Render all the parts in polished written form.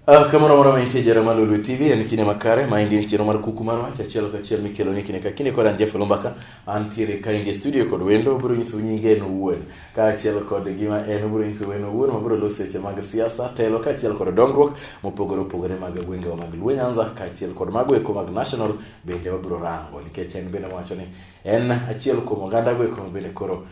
Kamano moro maintie Jarama Lulu TV en kine makare ma indi chiro mar kuku mar wacha chielo ka chiel mikelo ni kine ka kine kod Jeff Lombaka antiere ka inge studio kod wendo bro nyiso nyinge no wuon ka chiel kod gima en bro nyiso wendo wuon ma bro loseche mag siasa telo ka chiel kod dongruok mopogore mag gwenge mag Luenyanza ka chiel kod mago eko mag national bende bro rango nikech en bende wacho ni en achiel kuom oganda go eko bende koro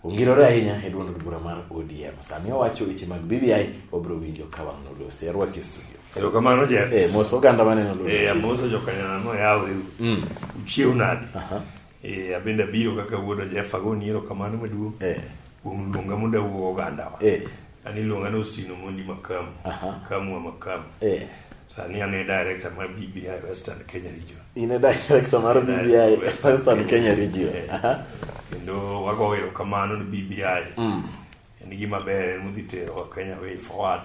ongirore ahinya e duond bura mar ODM. Sami owacho weche mag BBI obro winjo ka wang' nolosi. Arwaki studio. Ero kamano Jeff. Moso ganda maneno lolo. Moso jokanyana no yawe. Uchiew nadi. Abenda biro kaka wuodo Jeff agoni ero kamano maduong'. Luonga monda wuo oganda wa. Ani luonga no Stino Mondi Makamu. Kamu wa Makamu. Sani ane director mar BBI Western Kenya Region. Ine director mar BBI Western Kenya Region. Kendo wago ero kamano ni BBI. En gima ber mudhi tero Kenya way forward.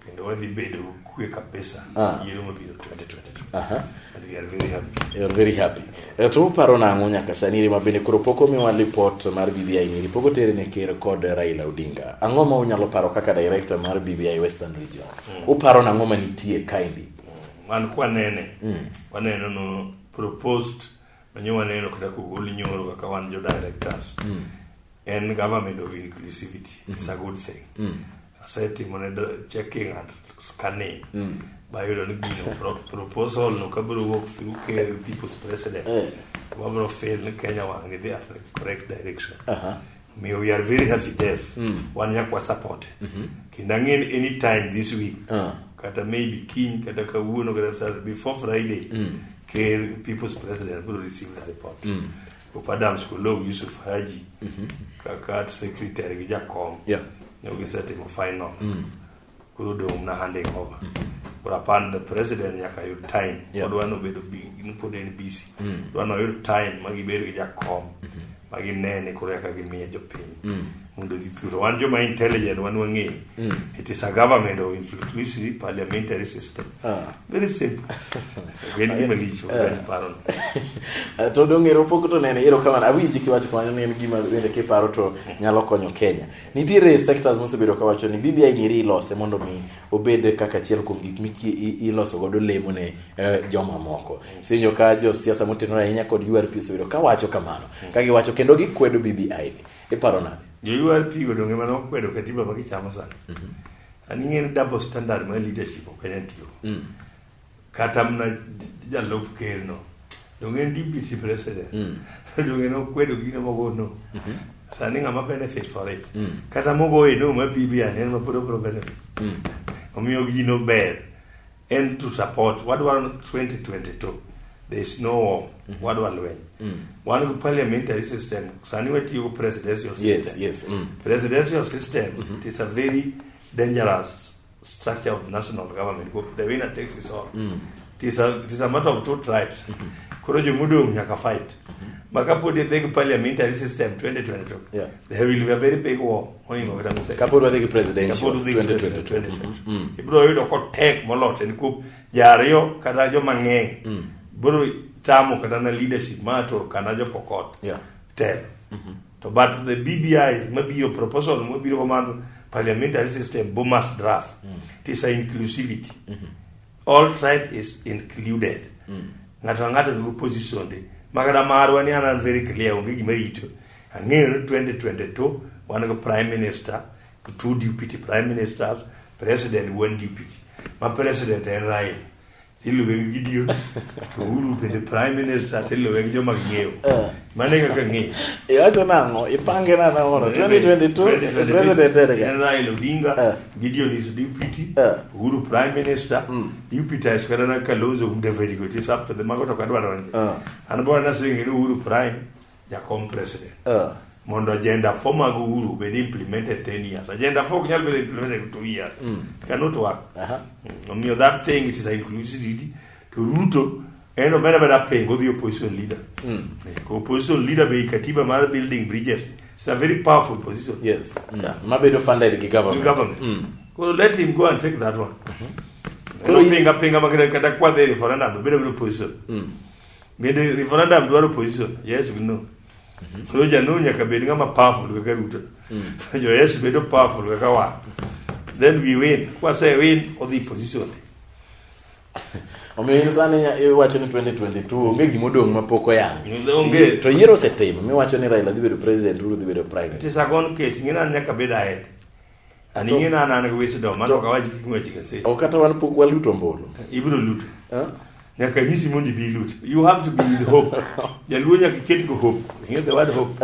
Kendo wadhi bedo kwe kabisa yiero mabiro 2022. And we are very happy. You are very happy. To paro nang'o nyaka sani ma bende koro poko miwa report mar BBI ni poko tere ne ker kod Raila Odinga. Ang'o ma unyalo paro kaka director mar BBI Western Region? Uparo nang'o ma nitie kaindi? Man kwanene. Waneno no proposed manyo waneno kata kugoli nyoro kaka wan jo directors. And government of inclusivity. It's a good thing. Setting on checking and scanning. By your proposal, no kaburu walk through care people's president. Wabro fail in Kenya one they are the correct direction. We are very happy Jeff. One yakwa support. Kindangin any time this week. Kata maybe king kata kawuno kata before Friday. Care people's president will receive the report. Upadam Skolo Yusuf Haji. Kakat secretary Jakom. We set him a final. Kudo na handing over. But upon the president yakayo time. What do I know be the big put any busy? Do I know your time? Magi beri Jakom. Magi nene kureka give me a job pain. Mundo di pure one jo my intelligent one wangi. It is a government of inclusivity parliamentary system. Very simple. Very malish paron. To dongero poko to nene ero kama awinji kiwacho kwa nene gima wende ke paro to nyalo konyo Kenya. Nitiere sectors mosebedo ka wacho ni BBI ni ilose mondo mi obed kaka chiel kuom gik miki iloso godo lemo ne joma moko. Sinyo ka jo siasa motenore ahinya kod URP osebedo ka wacho kamano. Ka giwacho kendo gikwedo BBI. Iparo nade? Jo URP go donge mano kwedo katiba magichamo sana. Ani ng'en double standard mar leadership ok Kenya tiyo. Kata mna jalop ker no. Donge deputy president. Donge no kwedo gino mogo no. Sani ng'ama benefit for it. Kata mogo no ma BBI en ma pro benefit. Omiyo gino ber and to support what was 2022. There is no war. What do I learn? One parliamentary system. Sani weti you presidential system. Yes. Presidential system. It is a very dangerous structure of national government. The winner takes it all. It is a matter of two tribes. Kurojo mudo nyaka fight. Makapo the parliamentary system 2022. There will be a very big war. Kapo the presidential 2022. Ibro yodo ko tek molot en ku jario kata jo mang'eny. Buru tamo kata na leadership mato kana jo pokot. Tell. But the BBI mabiro proposal mabiro command parliamentary system bo must draft. It is an inclusivity. All tribe is included. Ngata no position de. Magada marwa ni ana very clear onge gimerito. Ang'eyo 2022 one go prime minister, two deputy prime ministers, president one deputy. Ma president en Raila. Tilo wengi gidio. To uru the prime minister tilo wengi jo magng'eyo. Mane kaka ng'eyo. Acho nango ipange na ora 2022 president en Raila Odinga, Gideon is deputy, uru prime minister, deputy is kana Kalonzo Musyoka go this up to the magoto kadwa. And boy na saying uru prime Jakom president. Mondo agenda 4 mag Uhuru be implemented 10 years. Agenda 4 can be implemented 2 years. Cannot work. That thing, it is an inclusivity to Ruto and no matter paying go the opposition leader. Opposition leader be katiba mar building bridges. It's a very powerful position. Yes. Maybe funded the government. Well, let him go and take that one. Pinga magana kada kwa the referendum be the opposition. Be the referendum do opposition. Yes, we know. So janu nyaka bed ngama powerful kaka Ruto. Jo yes bedo powerful kaka wa. then we win. Kwase win or the position. Omiyo sani iwacho ni 2022 onge gimodong' mapok oyang. Onge. To yiero osetimo, miwacho ni Raila dhi bedo president, Uhuru dhi bedo prime. It is a gone case. Ngina nyaka bed ahead. And ngina na ngi wisdom man ka waji kingwe chikase. O kata wan pok waluto mbolo. Ibro luto. Nyaka nyisi mondi bi luto. You have to be with hope. Jaluo nyaka ket go hope. Hear the word hope.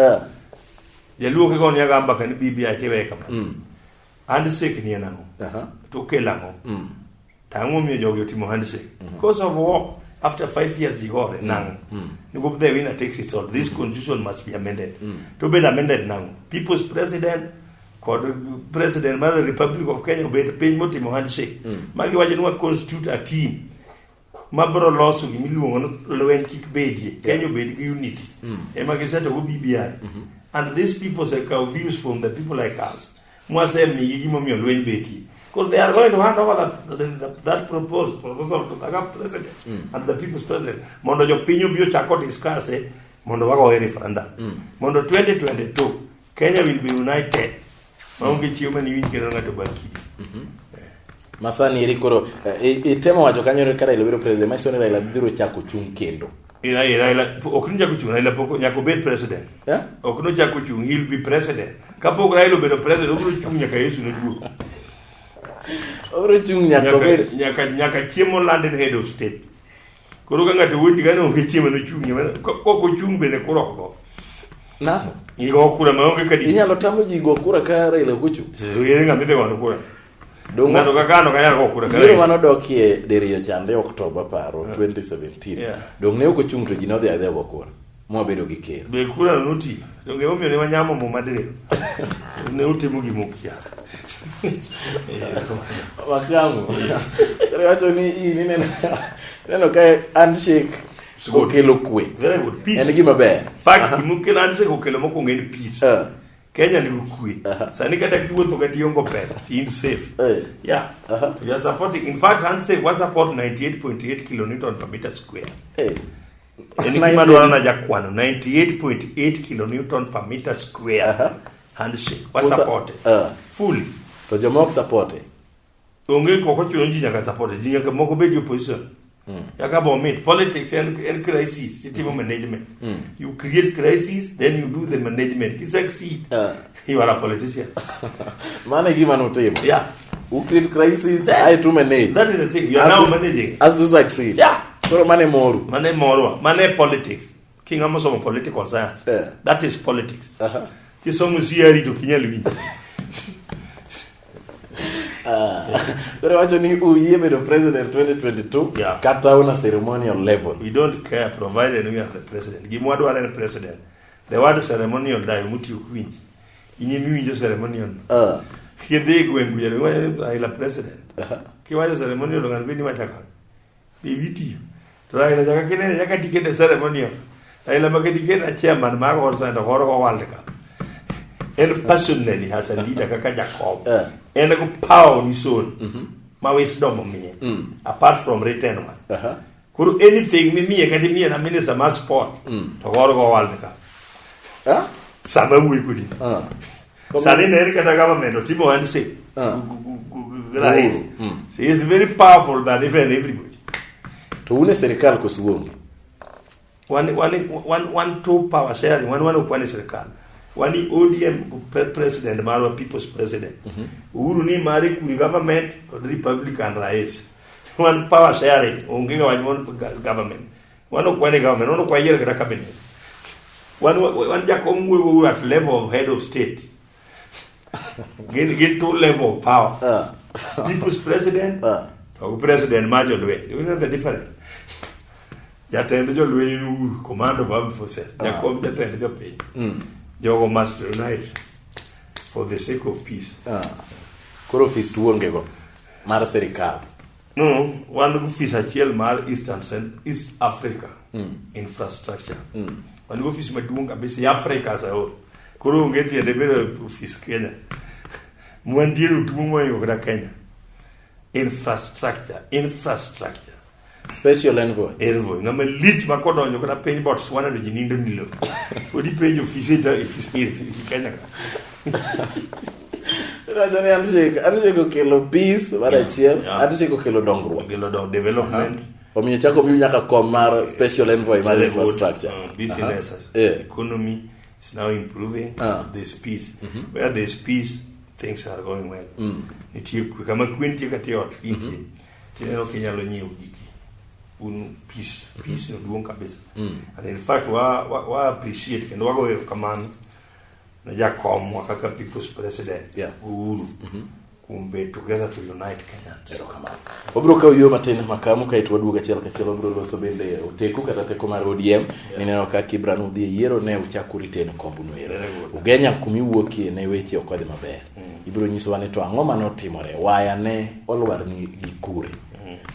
Jaluo ke gon yaga mbaka ni bibi achewe kama. Handshake ni nango. To kelango. Tango mi jogo timo handshake. Because of war, after 5 years you go nango. You go there winner takes it all. This constitution must be amended. To be amended nango. People's president called president of the Republic of Kenya be pay mo timo handshake. Magi waje no constitute a team. Mabro losu gi miluongo lwen kik bedie. Kenya bed unity. Ema gi seto go BBI. And these people say views from the people like us. Mwase mi gi mo mi lwen beti. Because they are going to hand over that proposal to the president and the people's president. Mondo jo pinyo bio chako discuss mondo wago referendum. Mondo 2022 Kenya will be united. Maungi chioma ni wingi kero ngato baki. Masani irikoro itemo wacho kanyo kara ilobero president macho ni Raila biro chako chung kendo. Raila okno chako chung Raila poko nyako bet president. Okno chako chung he'll be president. Kapok Raila bedo president obro chung nyaka Yesu no duo. Oro chung nyaka chiemo London head of state. Koro ka ngato wundi gano ke chiemo no chung nyama ko chung bene kuro ko. Namo. Igo kura maonge kadi. Inyalo tamo ji go kura ka Raila kuchu. Yere ngamite wano kura. Dongo ngato kakano kanya go kura ka. Biro mano dokie deriyo chande Oktoba paro 2017. Dong ne uko chung to ji no dhe adhe go kura. Mo bedo gi ker. Be kura nuti. Donge omio ne wanyamo mo madre. Ne utimo gimokia. Wakamu. Kare wacho ni neno ka handshake okelo kwe. Very good. Peace. En gima ber. Fact gimukelo handshake okelo moko ngeni peace. Kenya ni kwe. Sani kata kiwuotho kati yongo pesa, in safe. Yeah. We are supporting. In fact, handshake was support 98.8 kilonewton per meter square. Eni kima dwaro na jakwano 98.8 kilonewton per meter square. Handshake was supported. Fully. To jomok supported. Onge koko chuno ji nyaka supported. Ji nyaka moko bedi opposition. Yaka bomit. Politics and crisis. Itimo management. You create crisis, then you do the management. You succeed. You are a politician. Mane gima no table. Yeah. You create crisis, I to manage. That is the thing. You are now managing. As to succeed. Yeah. So mane moru. Mane moru. Mane politics. King Amos political science. That is politics. Kisomu siari to kinyalwi. Kore wacho ni uye bedo president 2022 kata una ceremonial level. We don't care provided we are the president. Gimwadu are the president. The word ceremonial da muti ukwinji. Inye miwinjo ceremonial. Kidhe gwengu ya la president. Kiwaja ceremonial ngan bini machaka. Bibiti. To Raila jaka kene jaka tikete ceremonial. Raila makadikete chairman mako or santa horo ko World Cup. And personally has a leader kaka Jacob. And a power on his own. My wisdom on me. Apart from written one. Could anything me academy and a minister must sport to go World Cup. Some we could. Salin Erica the government or Timo and say. She is very powerful than even everybody. To une serikali kusugongi. One two power sharing, one is serikali. Wani ODM president, Marwa people's president. Uhuru ni mari kuri government or Republican rais. One power sharing, unginga one government. One kwani government, one kwa yere kada cabinet. One jakongu at level of head of state. Get to level of power. People's president, or president Majo Lwe. You know the difference. Jatende jo Lwe command of armed forces. Jakom jatende jo pay. Jogo must unite for the sake of peace. Koro fist uonge go. Mar serikal. No, one office achiel mar East Africa infrastructure. One office maduong kabisa Africa sa o. Koro ungeti ya debere office Kenya. Mwandiro tumo yo kada Kenya. Infrastructure. Special envoy. Ngame lich makodonyo kada piny Botswana do jinindo nilo. Odi piny office ita Kenya. Rajani andisheko kelo peace mar achiel, andisheko kelo dongruok. Kelo development. Omiyo chako miyo nyaka kom mar special envoy mar infrastructure. Business, economy is now improving. There's peace. Where there's peace, things are going well. Nitie kama kwinti kati ot kintie. Tineno kinyalo nyiewo giki. Peace no duong kabisa. And in fact wa appreciate kendo wago kamano na jakom kaka people's president. Uhuru. Kumbe together to unite Kenyans. Erokamano. Obro kawo yo matin makamu kaito waduoga achiel kachiel obro loso bende oteku kata teko mar ODM. Nineno ka Kibra udhi yiero ne uchako riteno kombuno ero. Ugenya kumi wuokie ne weche okodhi maber. Ibro nyiso wane to ang'o manotimore waya ne olwar ni gikure.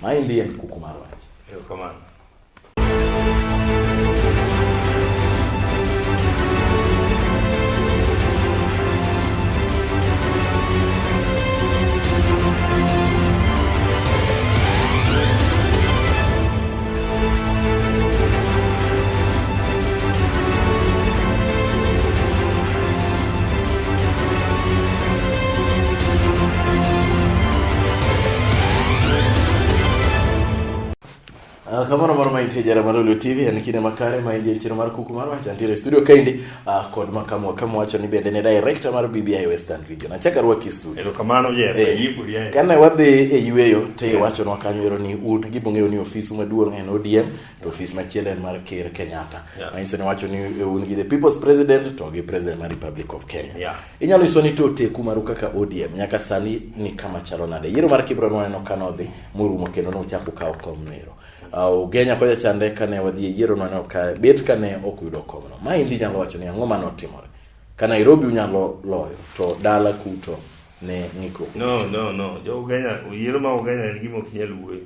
Maendi en kuku mar wach. Erokamano. Kamano mar maite jara mar Lulu TV en kine makare ma inje chiro mar kuku mar wacha antire studio kaindi kod makamu kama wacho ni bende ne director mar BBI Western Region. Achaka rwaki studio. Erokamano yipuri ai. Kana wadhi e yueyo te wacho nwa kanyo ero ni un gibong'eyo ni ofis maduong' en ODM to ofis machielo en mar Ker Kenyatta. Manyiso ni wacho ni un gi the people's president to gi president mar Republic of Kenya. Inyalo iso ni to teku maru kaka ODM nyaka sani ni kama chalo nade. Yiero mar Kibra no kanodhi murumo kendo no chako kawo kom nero. Ugenya koja chande kane wadhi yiero no ka bet kane okuyudo komno. Maendi nyalo wacho ni ang'o manotimore. Ka Nairobi unyalo loyo to dala kuto ne ng'ikruok. No. Jo Ugenya yiero ma Ugenya en gimo kinyal wuoyo.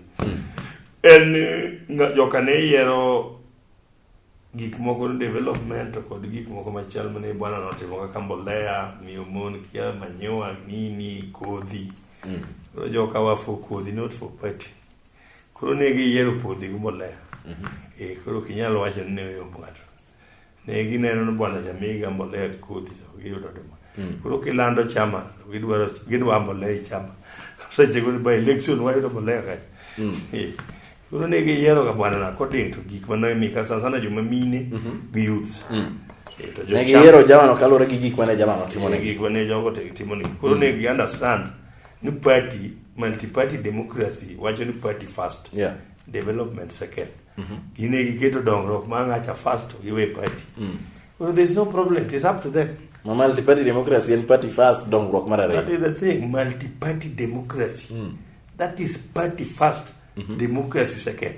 En joka ne yiero gik moko development kod gik moko machal mane bwana notimo kaka mbolea, miyo mon kia manyoa nini kodhi. Joka wa for kodhi not for party. Koro negi yiero podhi gi mbolea. Koro kinyalo wacho ni ne yombo ng'ato. Negi neno ni bwana jamiga mbolea kodhi to giyudo duma. Koro kilando chama gidwa mbolea i chama. Seche go by election wayudo mbolea kae. Koro negi yiero ga bwana na koding to gik mano mi ka sana joma mine gi youths. Negi yiero jamano kalore gi gik mane jamano timo ne gik mane jogo timo ne. Koro negi understand ni party multi-party democracy wacho ni party first, development second. Gine giketo dongruok ma ng'acha first to giwe party. Well, there's no problem, it is up to them. Multi-party democracy and party first dongruok mar ariyo. That is the thing, multi-party democracy. That is party first, democracy second.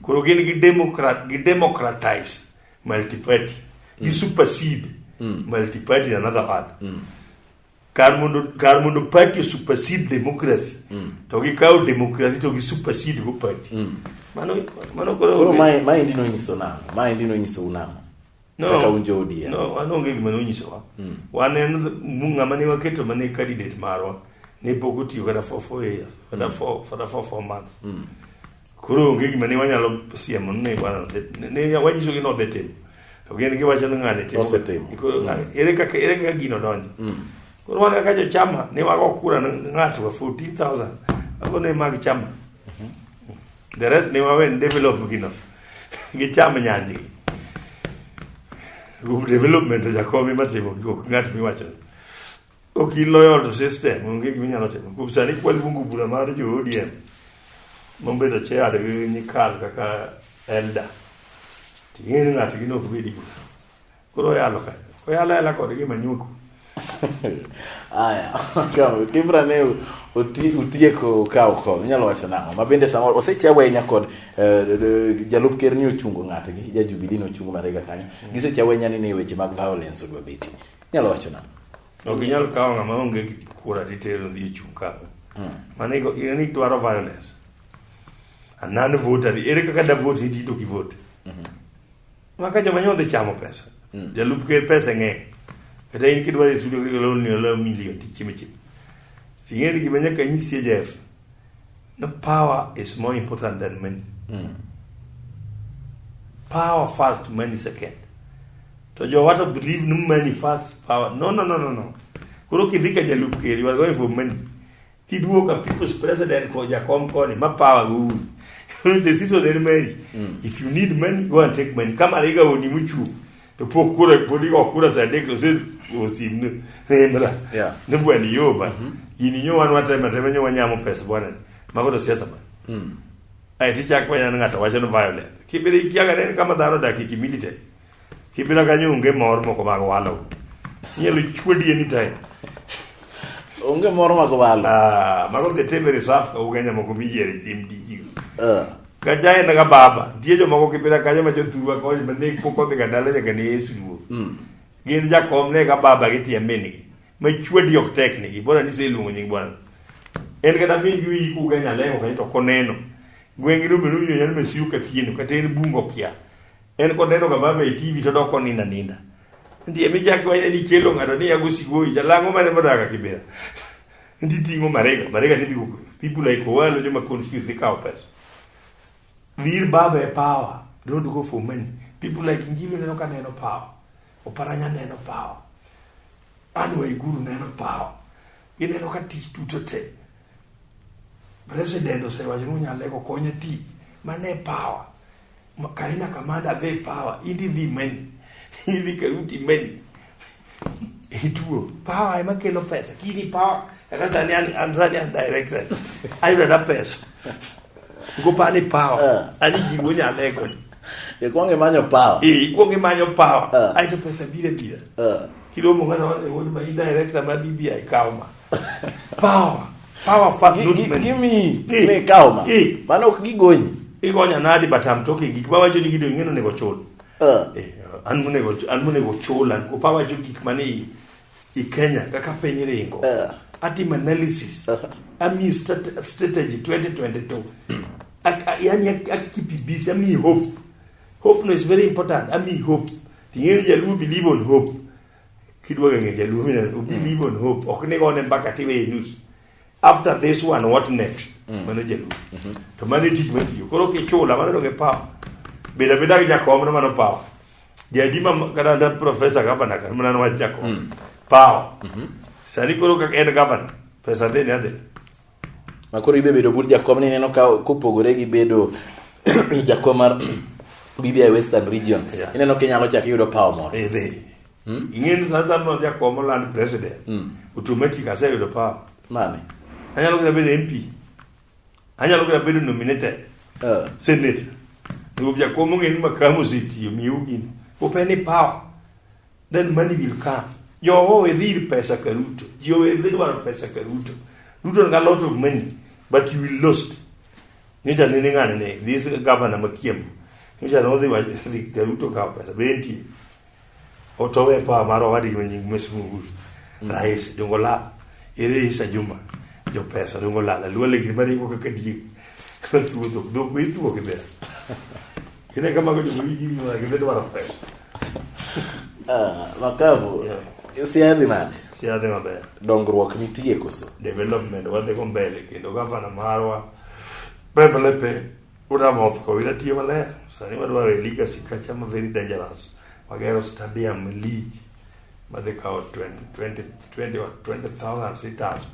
Koro gin gi democratize multi-party. Gi supersede multi-party another word. Kar mondo party supersede democracy to gi kawo democracy to gi supersede go party mano koro maendi no nyiso nang'o maendi no nyiso unang'o kaka unjo ODM no anonge gima no nyiso wa wan en ng'ama ne waketo mane candidate marwa ne pok otiyo kata for 4 years kata for 4 months koro onge gima ne wanyalo siemo ne bwana ne wanyiso gi no betem to gen gi wacho ng'ane timo ere kaka gino donjo. Koro wan kaka chama ne wago kura ng'ato 14,000 ago ne mag chama. The rest ne wawen develop gino gi chama nyanji. Group development ja komi matimo gi ng'at mi wacho. Loyal to system onge gimi nyalo timo. Kupsani kwal bungu bura mar jo ODM. Mombedo chair de ni kal kaka elder. Tien ng'at gino kubedi bura. Koro yalo ka. Ko yala kod gi manyuko. Aya, Kibra ne utieko kawo kom nyalo wacho nang'o ma bende samoro osechawe nya kod jalup ker ni ochungo ng'atgi ja Jubilee no ochungo marega kanyo gisechawe nya ni weche mag violence odwa beti nyalo wacho nang'o ok nyalo kawo ng'ama onge kura titero dhi chung ka mane go ni dwaro violence anan vote ere kaka da vote ni to ki vote maka joma nyodhe chamo pesa jalup ker pesa ng'e kata in kidwaro studio kilo ni lo million tichime singeni gimanya ka nyisi Jeff no power is more important than money. Power first, money second. To you want to believe no money first, power no koro kidhi ka jalup ker you are going for money kiduo ka people's president ko jakom koni ma power go the season en mari if you need money go and take money kama liga oni muchu to pokura kura sa dekro se osim remra ne bwani yoba ini nyo wan watema temenyo wanyamo pesa bwana magodo siasa ba ai ticha kwa yana ngata wacho no violent kibiri kiaga ne kama dhano dakiki military kibira kanyunge mor moko mag walo nyelo chwodi ni tai onge mor mag walo mago de temere saf ko ugenya moko miyere tim diji kajae na baba tie jo moko kibira kanyo ma jo tuwa ko bende ko de gadala ya gane Yesu gin jakom ne ka baba gitie menigi ma chwodi ok tekniki bora ni se luongo nying bwana en kada min yu ku ganya lego ka to koneno gwengi no menu nyo nyane mesiu ka thieno kata en bungo kia en koneno ka baba e TV to doko ninda ndiye mi jako ni kelo ngado ni agusi goi jalango mane modaka kibera ndi tingo marega ndi ku people like walo jo ma confuse the cow pesa vir baba e power don't go for money people like ngilo neno ka neno power oparanya neno power anyway guru neno power ineno ka tich tutote president osewa junya lego konye ti mane power makaina kamanda ve power indi vi money indi karuti money ituo power ai makelo pesa kini power akasa ni anzani director ayo da pesa go pani power ani jiwonya lego e konge manyo power ai to pesa bile kilo mo ngana wodi ma director ma BBI kauma power fast not money give me kauma mano gigonyi igonya nadi batam toke gik baba jo ni gido ngeno ne go chol an mune go chola ko power jo gik mani I Kenya kaka penyere ngo atim analysis ami strategy 2022 yani akipi busy ami hope no is very important ami hope tingere jalu believe on hope kidwa ngenge jalu believe on hope okne go ne mbaka tiwe news after this one what next mano jalu to mane tich matiyo koro ke chola mano ge pa beda ga jakom no mano pa jadima kada da professor governor kan mano wa jakom pa sari koro ka en governor pesa de ne ade makoro ibe bedo bur jakom ni neno ka kopogore gi bedo jakom mar BBI Western Region ineno ke nyalo chak yudo power more ingin sasa no jakom land president automatic ase yudo power mane anyalo kira bedo MP anyalo kira bedo nominated senate ngo bya komo ngeni makamu city miugi open power then money will come yo edhir pesa karuto yo edhir war pesa karuto ruto got a lot of money but you will lost nija nini ngane ne this governor makiem nija no the karuto ka pesa 20 otowe pa maro wadi nyingi mesmu rais dongola ere isa juma jo pesa dongola la luele kimari ko kakadi tudo do kwitu ko kibera kile kama ko jumiji ni wa kibera wala pesa makavu siadhi maber dongruok nitie koso development wadhi go mbele kendo gavana marwa bebelepe una moth ko ila tiyo maler sani wadwa we legacy kacha ma very dangerous wagero stadium league madhi kao 20,000 seats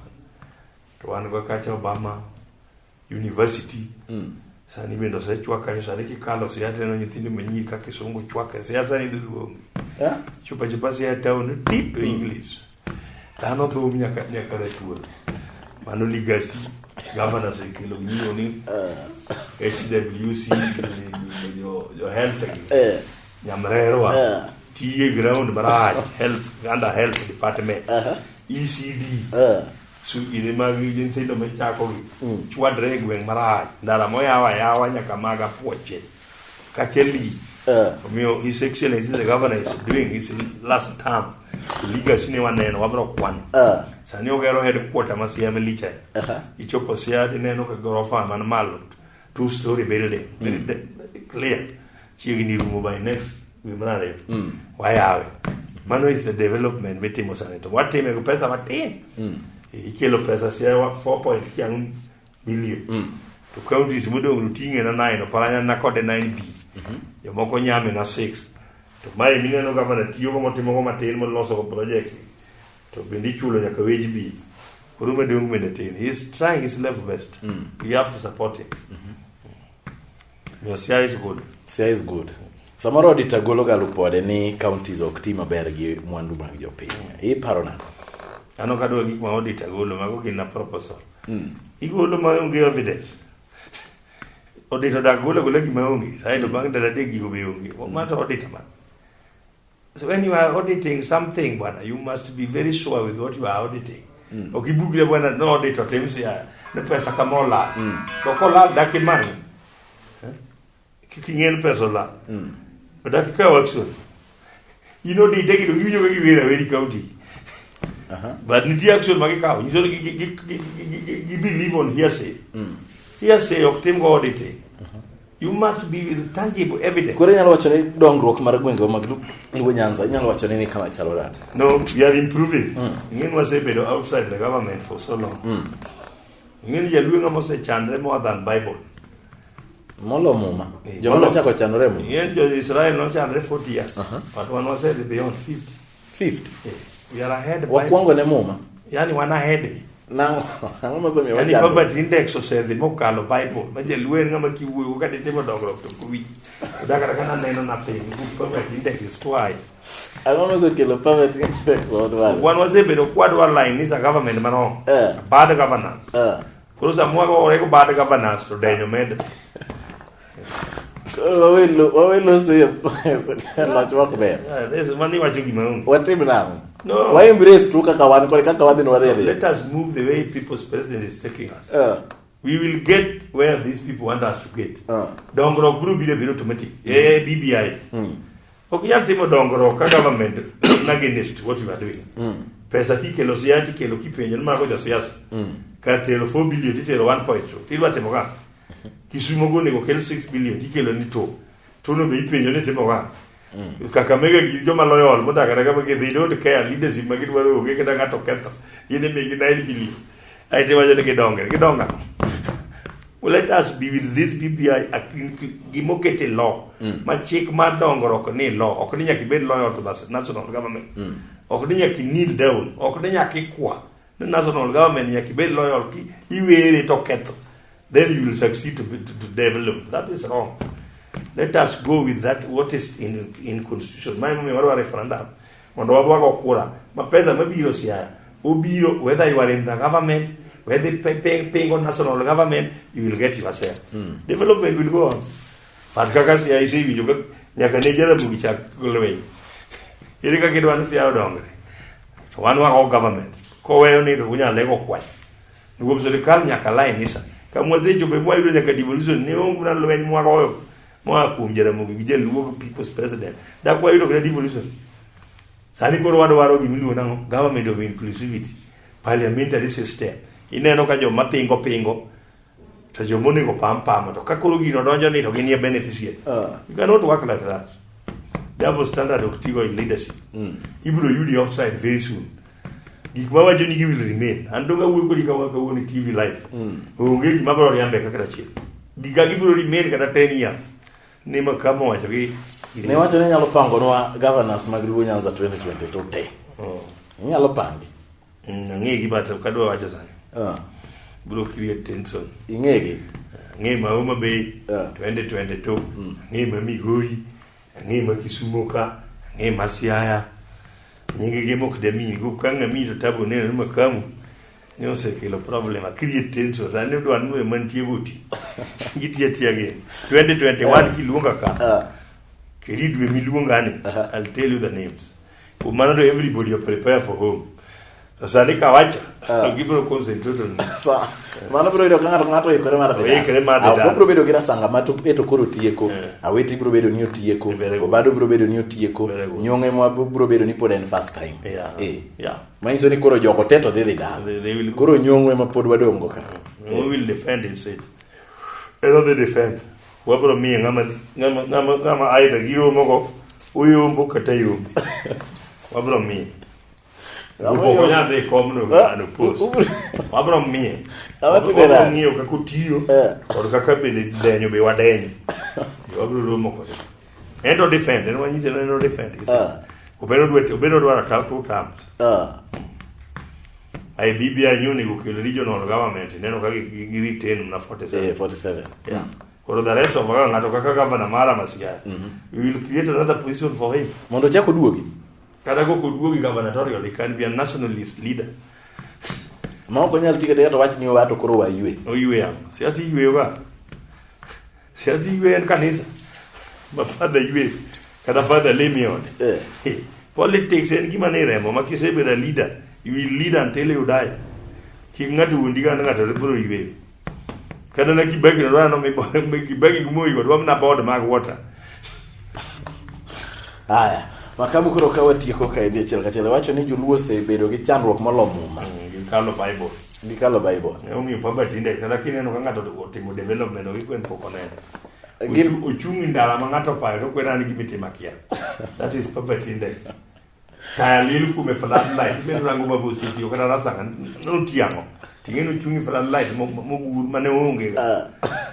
to wan go kacha Obama University sani bendo se chwaka sani kikalo siate no nyithindo manyi ka kisungu chwaka siasa ni duong chupa sia town deep to English tano do nyaka retuo mano legacy governor se kilo nyo ni HWC yo health nyamrero tie ground baraj health under health department ECD su ile magi jintendo mechako chwadre gweng maraj ndara moyawa nyaka maga poche kacheli mio his excellency the governor is doing his last term legacy ni waneno wabro kwan sani ogero headquarter masiame licha ichopo siati neno ka gorofa man malo 2-story building very clear chiegni rumo by next wimrare wayawe mano is the development metimo saneto watime ko pesa matin ikelo pesa sia 4.1 billion to counties modong rutinge na 9 paranya na kode 9b yo moko nyame na 6 to mai mineno governor tiyo ko motimo ko matin mo loso ko project to to bende ichulo nyaka wage bill. Koro madong bende tin. He's trying his level best. We have to support him. Siaya is good. Siaya is good. Samoro Odita golo ga lupode ni counties ok ti maber gi mwandu mag jopiny. Iparo nade? Ano kadwa gik ma Odita golo mago gin na proposal. Igolo ma onge evidence. Odita da golo gima onge. Sai to bang dala de gigo be onge. What Odita man? So when you are auditing something, bwana, you must be very sure with what you are auditing. Okibugre bwana no audit otemsi ya ne pesa kamola. Dokola daki mani. Kikingen pesa la. Daki ka action. You know they take it you know very county. But niti action magi ka. You so you believe on hearsay. Hearsay of team auditing. You must be with tangible evidence. Kore nyalo wacho ni dongruok mar gwenge mag Luo Nyanza nyalo wacho ni kama chalo dad. No, we are improving. Ngin wase bedo outside the government for so long. Ngin ya luenga mose chandre more than Bible. Molo muma. Joma chako chandre mu. Ngin jo Israel no chandre 40 years. But one was said beyond 50. 50. Yeah. We are ahead. Wakuango ne muma. Yani wana ahead. Na ngoma so mi yani poverty index osedhi mokalo Bible maje luen ngama kiwuoyo ka timo dongruok to kuwi dakara kana neno na piny poverty index is why ngoma so kelo poverty index one was bedo kwadwa line is a government mano bad governance kuro samwa ore ko bad governance to denyo med wawelo so lach wakber this money wacho gima watim nang. No. Why embrace tu kaka wan no wadhi? Let us move the way people's president is taking us. We will get where these people want us to get. Dongro group be automatic. BBI. Okay, you timo dongro ka government against what you are doing. Pesa kikelo siati kelo kipenyo ma ko siasa. Ka telo 4 billion titelo 1.2. Tilwa timo ka. Kisumo go nego kel 6 billion tikelo ni to. Tono be ipenyo ne timo ka. Kakamega gi joma loyal moda kada kama ke they don't care leadership magi dwaro oge kada ngato ketho yene me gi 9 billion ai te wajo ne ke donga well let us be with this BBI gimokete law ma chik ma dongro ni law ok ni nyaki bed loyal to the national government ok ni nyaki kneel down ok ni nyaki kwa the national government nyaki bed loyal ki iwere to ketho then you will succeed to develop. That is wrong. Let us go with that. What is in constitution? My mummy, what referendum? Mondo wago kura. Mapesa mabiro siya. Obiro, whether you are in the government, whether paying on national government, you will get your share. Development will go on. But kaka siya isi video nyaka nejera mugicha kulwe. Irika kidwan siya odongre. So one wago government. Ko weyo ni runya lego kwai. Nugo serikali nyaka line isa. Kamwaze jobe mwa yule nyaka devolution ni ongu na lweni mwago mwa kumjera mugi je lugo people's president da kwa yilo kwa devolution sani ko wado gimilu nango government of inclusivity parliamentary system ineno ka jo mapingo to jo moni go pam to kakoro gino donjo ni to ginie beneficiary you cannot work like that. Double standard of tigo in leadership ibro yudi offside very soon gikma wajo ni will remain andonga wuko dikawa ka woni TV live onge gima bro yambe kaka chi digagi bro remain kada 10 years ni makamo wacho gi ne wacho ni nyalo pango nwa governors mag Luo Nyanza 2022 te nyalo pangi ngi gibata kadwa wacho sana bro create tension ingegi ngi Mauma Bay 2022 ngi Migori ngi Kisumu ka ngi Siaya nyingi gemok de mi go kanga mi to tabo ne no makamu nyo se ke lo problema create tension sa ne do anu e mantie buti gitie tiage 2021 ki luonga ka keri dwe mi luonga ne I'll tell you the names for manado everybody are prepare for home sa ne ka wacha gibro concentrate on sa mano bro ido ngato ikore mar de a bro bedo gira sanga mato eto koro tieko aweti bro bedo ni otieko obado bro bedo ni otieko nyonge mo bro bedo ni pod en first time mainso ni koro jogo teto dhi da koro nyongwe ma pod wadongo ka we will defend it they defend wabro mi ngama aida giro mogo uyumbo kata yumbo wabro mi Upo ya de komno anu pus. Abro mie. Abro ngio ka kutiyo. Or kaka bende denyo be wadenyo. Abro romo ko. Endo defend, eno wanyise no defend. Ubero dwara tap two times. ai BBI nyoni kukil regional government neno kaka retain na 47 47 yeah for the rest of ngato kaka governor mara Masiaya we will create another position for him mondo chako duogi kada go duogi gubernatorial he can be a nationalist leader ma ok nyal tikete kata wach ni wato koro wa yue oyue am siasi yue ba siasi yue en kanisa ma father yue kada father lemion politics en gima ne remo ma kisebeda leader you will lead until you die kingatu undiga ngata bro yue kada na kibaki no me kibaki gumoyi go dwamna board mag water haya makamu koro ka watieko ka idhi achiel kachiel wacho ni joluo osebedo gi chandruok molomo ma gikalo Bible ne omi papa tinde kada kineno ka ng'ato otimo development o gikwen poko ne ochung' ndara ma ng'ato payo to kwera ni gimitimo kia that is papa tinde kaya lil kume floodlight ben rango mabu city o kada rasanga no tiango tingeno chungi floodlight mogur mane onge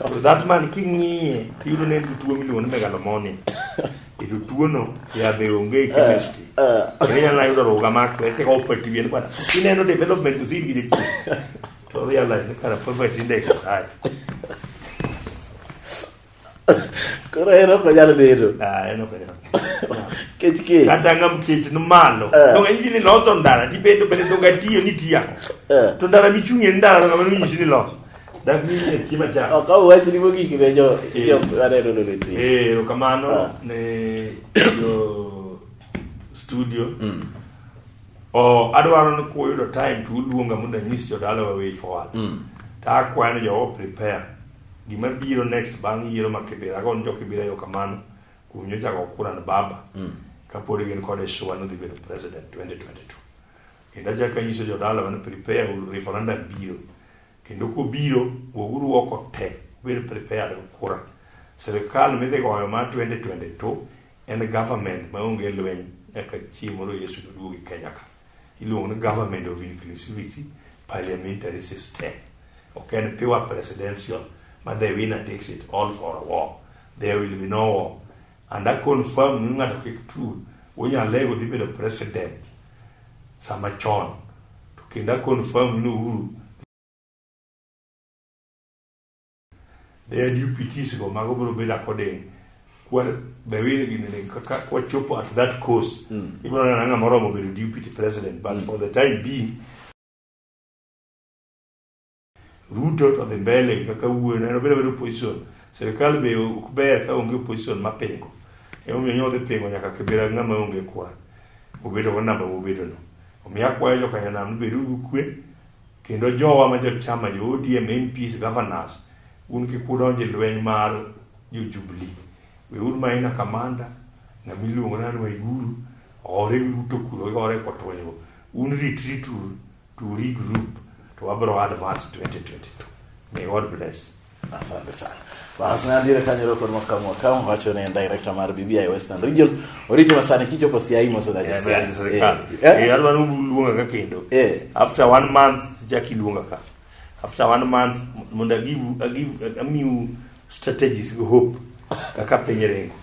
so that man kingi yudo ne tuo milion megalomoni itu tuo no ya de onge chemistry kenya na yudo roga makwe te ko pati bien kwa ineno development usiri gide to realize kana perfect index sai Correro ko yalo dedo. Eno ko. Kechike. Katanga mkiti no malo. No ngini lo to ndara dibedo bele to gatiyo ni tia. To ndara michunye ndara ngama ni shini lo. Dak ni kima cha. O ka wachi ni mogi kibejo yo arero lo leti. Kamano ne yo studio. O adwaro no ko yudo time to luonga munda nyisi jo dalo way forward. Ta kwano jo prepare. Gima biro next bang yiero makibira gon jo kibira yo kamano kunyo jago kura na baba kapori gen kode shwa no dibedo president 2022 kenda jaka nyiso jo dala wan prepare referendum biro kendo ko biro woguru woko te will prepare kura serikal mede go ma 2022 and government maonge lwen eka chimoro yesu dugi Kenya ka ilo no government of inclusivity parliamentary system okay pure presidential. But the winner takes it all for a war. There will be no war. And that confirmed that true. When you are labeled the president, Samachon, to that confirm no their deputies go Magobro Bela Coding. What the way in what chopo at that coast. Even Angamoro will be the deputy president, but for the time being. Ruto to the mbele kaka uwe na bele position serikali be kubera ka unge position mapengo nyo de pengo nyaka kibira ngama unge kwa ubedo wana ba ubedo no omya kwa yo kanya na mbedu kwe kendo jowa ma jo chama yo ODM MPs governors unki kudonje lweny mar Jubilee we urma ina kamanda na miluongo nanu Waiguru ore Ruto kuro ore kotoyo un retreat to regroup to abro advance 2022. May God bless. Asante sana. Basi na ndire kanyero kwa mwaka wacho na director mar BBI Western Region. Orito masani kicho ko siai mo so da jisi. Alwa no luonga ka kendo. After 1 month jaki luonga ka. After 1 month munda give a new strategies go hope. Kaka penyerengo.